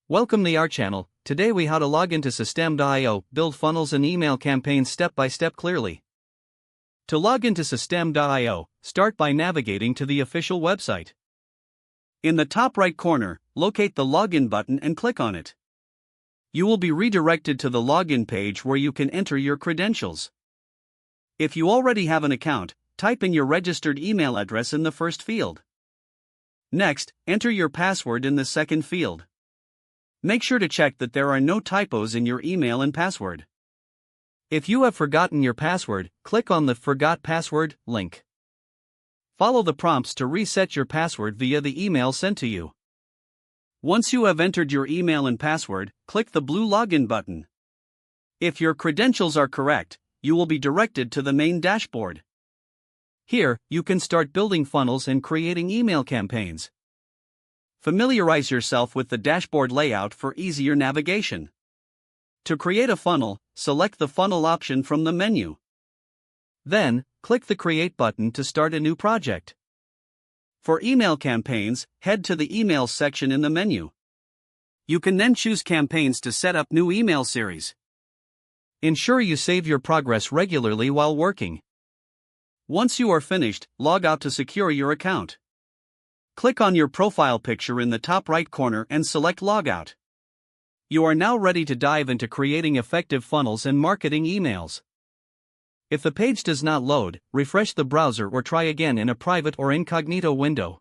Welcome to our channel. Today we how to log into Systeme.io, build funnels and email campaigns step by step clearly. To log into Systeme.io, start by navigating to the official website. In the top right corner, locate the login button and click on it. You will be redirected to the login page where you can enter your credentials. If you already have an account, type in your registered email address in the first field. Next, enter your password in the second field. Make sure to check that there are no typos in your email and password. If you have forgotten your password, click on the Forgot Password link. Follow the prompts to reset your password via the email sent to you. Once you have entered your email and password, click the blue Login button. If your credentials are correct, you will be directed to the main dashboard. Here, you can start building funnels and creating email campaigns. Familiarize yourself with the dashboard layout for easier navigation. To create a funnel, select the funnel option from the menu. Then, click the Create button to start a new project. For email campaigns, head to the Emails section in the menu. You can then choose campaigns to set up new email series. Ensure you save your progress regularly while working. Once you are finished, log out to secure your account. Click on your profile picture in the top right corner and select Logout. You are now ready to dive into creating effective funnels and marketing emails. If the page does not load, refresh the browser or try again in a private or incognito window.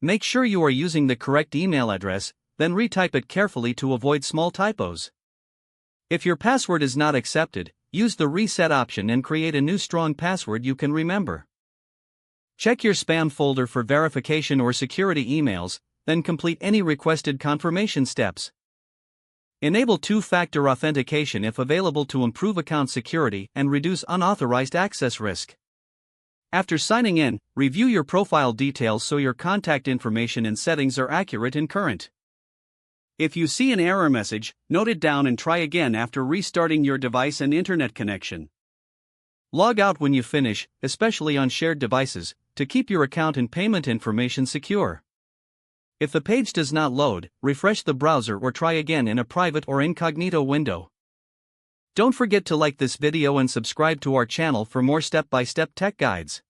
Make sure you are using the correct email address, then retype it carefully to avoid small typos. If your password is not accepted, use the reset option and create a new strong password you can remember. Check your spam folder for verification or security emails, then complete any requested confirmation steps. Enable two-factor authentication if available to improve account security and reduce unauthorized access risk. After signing in, review your profile details so your contact information and settings are accurate and current. If you see an error message, note it down and try again after restarting your device and internet connection. Log out when you finish, especially on shared devices, to keep your account and payment information secure. If the page does not load, refresh the browser or try again in a private or incognito window. Don't forget to like this video and subscribe to our channel for more step-by-step tech guides.